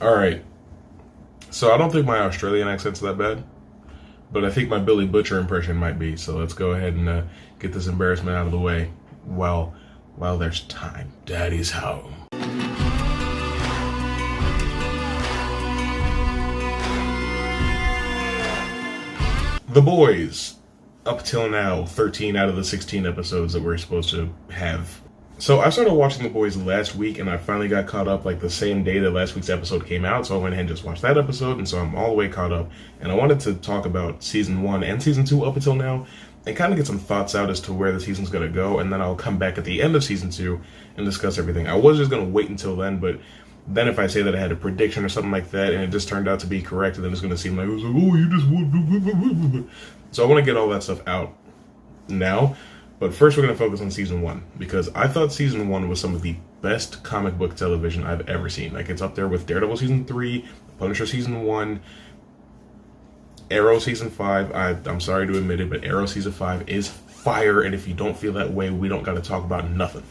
All right. So I don't think my Australian accent's that bad, but I think my Billy Butcher impression might be. So let's go ahead and get this embarrassment out of the way while there's time. Daddy's home. The Boys. Up till now, 13 out of the 16 episodes that we're supposed to have. So I started watching The Boys last week, and I finally got caught up like the same day that last week's episode came out, so I went ahead and just watched that episode, and so I'm all the way caught up. And I wanted to talk about Season 1 and Season 2 up until now, and kind of get some thoughts out as to where the season's going to go, and then I'll come back at the end of Season 2 and discuss everything. I was just going to wait until then, but then if I say that I had a prediction or something like that, and it just turned out to be correct, then it's going to seem like, oh, you just want... So I want to get all that stuff out now, but first we're going to focus on Season 1, because I thought Season 1 was some of the best comic book television I've ever seen. Like, it's up there with Daredevil Season 3, Punisher Season 1, Arrow Season 5. I'm sorry to admit it, but Arrow Season 5 is fire, and if you don't feel that way, we don't got to talk about nothing.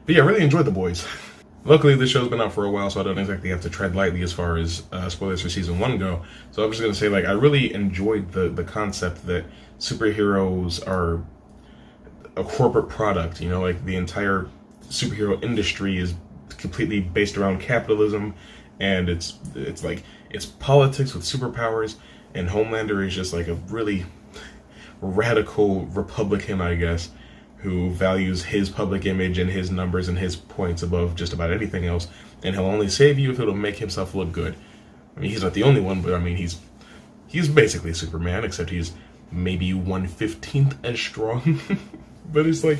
But yeah, I really enjoyed The Boys. Luckily, this show's been out for a while, so I don't exactly have to tread lightly as far as spoilers for Season 1 go. So I'm just going to say, like, I really enjoyed the concept that superheroes are a corporate product. You know, like, the entire superhero industry is completely based around capitalism, and it's politics with superpowers, and Homelander is just, like, a really radical Republican, I guess, who values his public image and his numbers and his points above just about anything else, and he'll only save you if it'll make himself look good. I mean, he's not the only one, but I mean, he's basically Superman, except he's maybe 1/15th as strong. But it's like,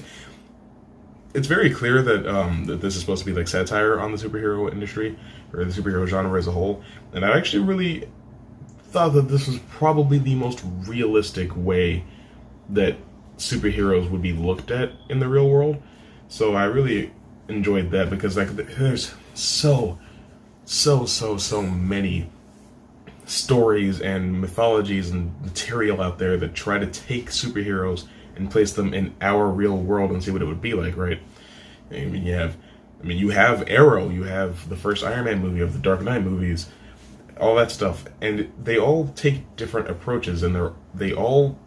it's very clear that that this is supposed to be like satire on the superhero industry, or the superhero genre as a whole, and I actually really thought that this was probably the most realistic way that superheroes would be looked at in the real world. So I really enjoyed that, because like there's so many stories and mythologies and material out there that try to take superheroes and place them in our real world and see what it would be like, right? I mean, you have Arrow, you have the first Iron Man movie, of the Dark Knight movies, all that stuff, and they all take different approaches, and they all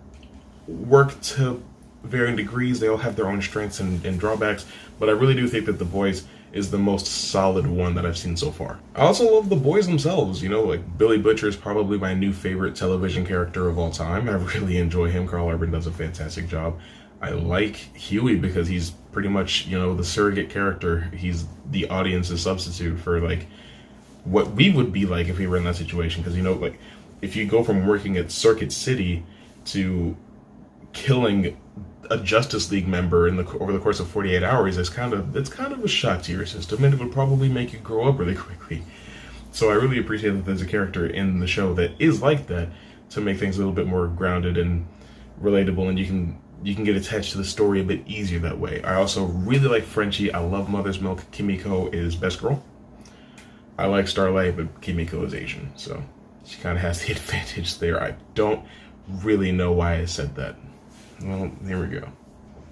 work to varying degrees. They all have their own strengths and drawbacks, but I really do think that The Boys is the most solid one that I've seen so far. I also love The Boys themselves. You know, like, Billy Butcher is probably my new favorite television character of all time. I really enjoy him. Carl Urban does a fantastic job. I like Huey because he's pretty much, you know, the surrogate character. He's the audience's substitute for, like, what we would be like if we were in that situation. Because, you know, like, if you go from working at Circuit City to killing a Justice League member over the course of 48 hours, it's kind of a shock to your system, and it would probably make you grow up really quickly. So I really appreciate that there's a character in the show that is like that, to make things a little bit more grounded and relatable, and you can get attached to the story a bit easier that way. I also really like Frenchie. I love Mother's Milk. Kimiko is best girl. I like Starlight, but Kimiko is Asian, so she kind of has the advantage there. I don't really know why I said that. Well, there we go.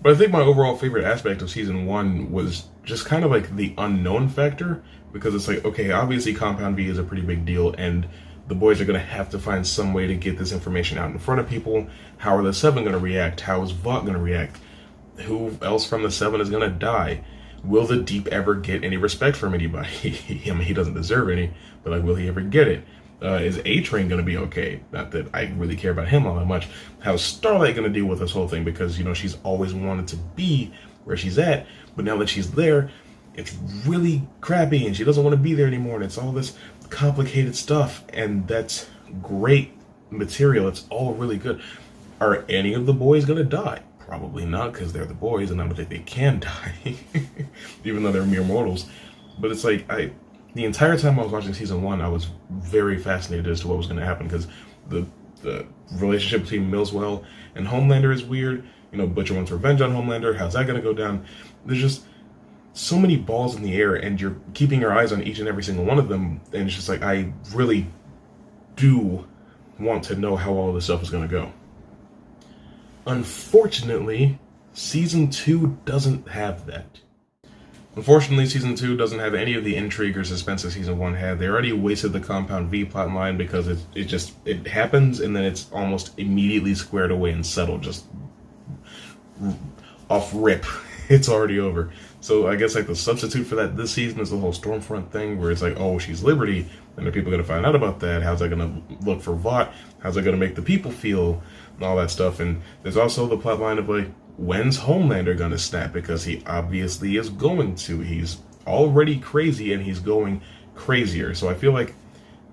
But I think my overall favorite aspect of Season 1 was just kind of like the unknown factor, because it's like, okay, obviously Compound V is a pretty big deal, and the boys are going to have to find some way to get this information out in front of people. How are the Seven going to react? How is Vought going to react? Who else from the Seven is going to die? Will the Deep ever get any respect from anybody? I mean, he doesn't deserve any, but like, will he ever get it? Is A-Train going to be okay? Not that I really care about him all that much. How's Starlight going to deal with this whole thing? Because, you know, she's always wanted to be where she's at, but now that she's there, it's really crappy, and she doesn't want to be there anymore, and it's all this complicated stuff, and that's great material. It's all really good. Are any of the boys going to die? Probably not, because they're the boys, and I don't think they can die, even though they're mere mortals. But it's like, the entire time I was watching Season 1, I was very fascinated as to what was going to happen, because the relationship between Millswell and Homelander is weird. You know, Butcher wants revenge on Homelander. How's that going to go down? There's just so many balls in the air, and you're keeping your eyes on each and every single one of them, and it's just like, I really do want to know how all this stuff is going to go. Unfortunately, Season 2 doesn't have that. Unfortunately, season 2 doesn't have any of the intrigue or suspense that season 1 had. They already wasted the Compound V plotline because it happens and then it's almost immediately squared away and settled, just off rip. It's already over. So I guess like the substitute for that this season is the whole Stormfront thing, where it's like, oh, she's Liberty, and are people gonna find out about that? How's that gonna look for Vought? How's that gonna make the people feel? And all that stuff. And there's also the plot line of like, when's Homelander gonna snap? Because he obviously is going to. He's already crazy and he's going crazier. So I feel like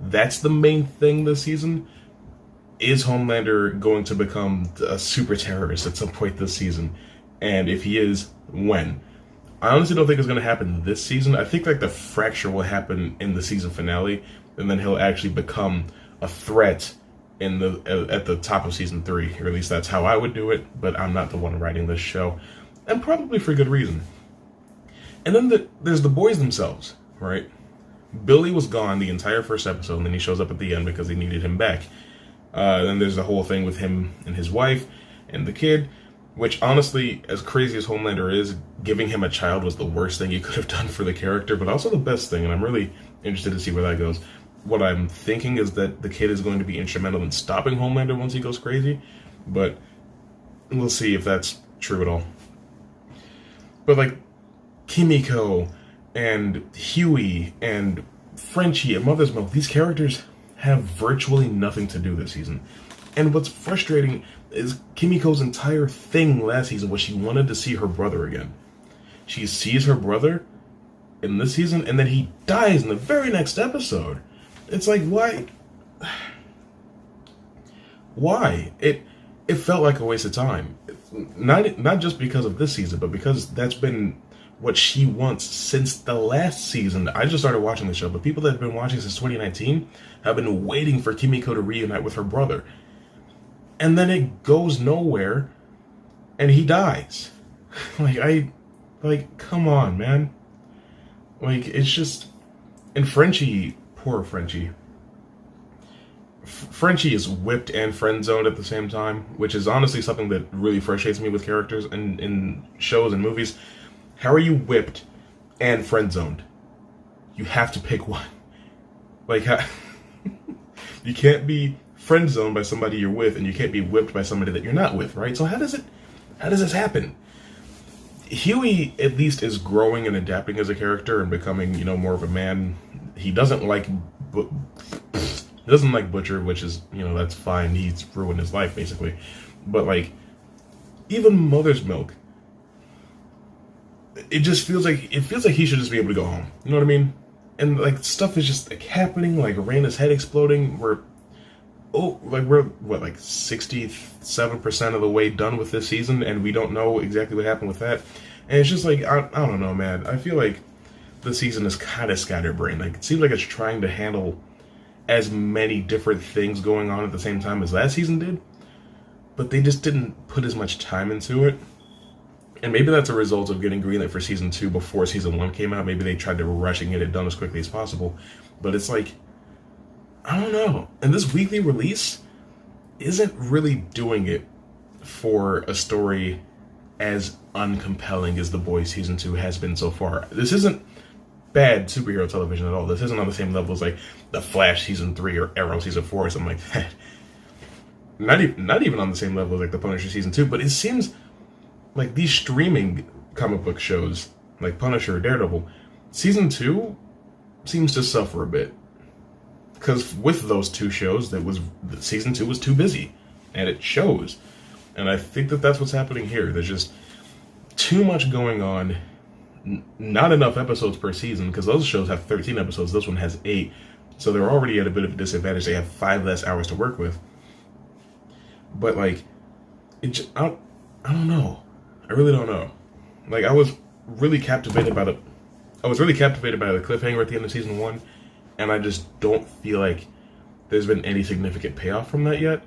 that's the main thing this season. Is Homelander going to become a super terrorist at some point this season? And if he is, when? I honestly don't think it's going to happen this season. I think like the fracture will happen in the season finale, and then he'll actually become a threat in the at the top of season 3, or at least that's how I would do it. But I'm not the one writing this show, and probably for good reason. And then there's the boys themselves, right? Billy was gone the entire first episode, and then he shows up at the end because they needed him back. Then there's the whole thing with him and his wife and the kid. Which, honestly, as crazy as Homelander is, giving him a child was the worst thing you could have done for the character, but also the best thing, and I'm really interested to see where that goes. What I'm thinking is that the kid is going to be instrumental in stopping Homelander once he goes crazy, but we'll see if that's true at all. But, like, Kimiko and Huey and Frenchie and Mother's Milk, these characters have virtually nothing to do this season. And what's frustrating is Kimiko's entire thing last season was she wanted to see her brother again. She sees her brother in this season, and then he dies in the very next episode. It's like, why? Why? It felt like a waste of time. Not just because of this season, but because that's been what she wants since the last season. I just started watching the show, but people that have been watching since 2019 have been waiting for Kimiko to reunite with her brother. And then it goes nowhere, and he dies. Come on, man. Like, it's just... And Frenchie, poor Frenchie. Frenchie is whipped and friend-zoned at the same time, which is honestly something that really frustrates me with characters in shows and movies. How are you whipped and friend-zoned? You have to pick one. Like, you can't be friend-zoned by somebody you're with, and you can't be whipped by somebody that you're not with, right? So how does this happen? Huey at least is growing and adapting as a character and becoming, more of a man. He doesn't like Butcher, which is, that's fine. He's ruined his life basically. But like, even Mother's Milk, it feels like he should just be able to go home. You know what I mean? And like, stuff is just like happening, like Raina's head exploding. We're 67% of the way done with this season, and we don't know exactly what happened with that. And it's just like, I don't know, man. I feel like the season is kind of scatterbrained. Like, it seems like it's trying to handle as many different things going on at the same time as last season did, but they just didn't put as much time into it. And maybe that's a result of getting greenlit for season 2 before season 1 came out. Maybe they tried to rush and get it done as quickly as possible. But it's like, I don't know. And this weekly release isn't really doing it for a story as uncompelling as The Boys season 2 has been so far. This isn't bad superhero television at all. This isn't on the same level as like The Flash season 3 or Arrow season 4 or something like that. Not even on the same level as like The Punisher season 2, but it seems like these streaming comic book shows like Punisher or Daredevil, season 2 seems to suffer a bit. Because with those two shows, season 2 was too busy, and it shows. And I think that's what's happening here. There's just too much going on, not enough episodes per season, because those shows have 13 episodes, this one has 8, so they're already at a bit of a disadvantage. They have 5 less hours to work with. But like, I don't know. I really don't know. Like, I was really captivated by the cliffhanger at the end of season 1. And I just don't feel like there's been any significant payoff from that yet.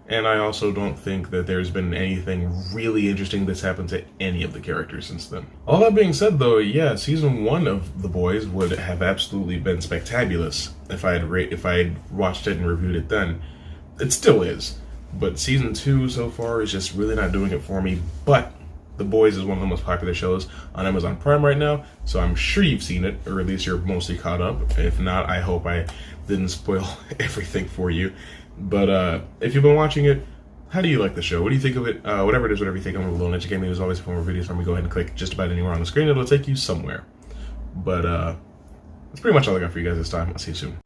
And I also don't think that there's been anything really interesting that's happened to any of the characters since then. All that being said, though, yeah, season 1 of The Boys would have absolutely been spectabulous if I had watched it and reviewed it then. It still is. But season 2 so far is just really not doing it for me. But The Boys is one of the most popular shows on Amazon Prime right now, so I'm sure you've seen it, or at least you're mostly caught up. If not, I hope I didn't spoil everything for you. But if you've been watching it, how do you like the show? What do you think of it? Whatever it is, whatever you think. I'm a little educated. As always, for more videos from me, go ahead and click just about anywhere on the screen. It'll take you somewhere. But that's pretty much all I got for you guys this time. I'll see you soon.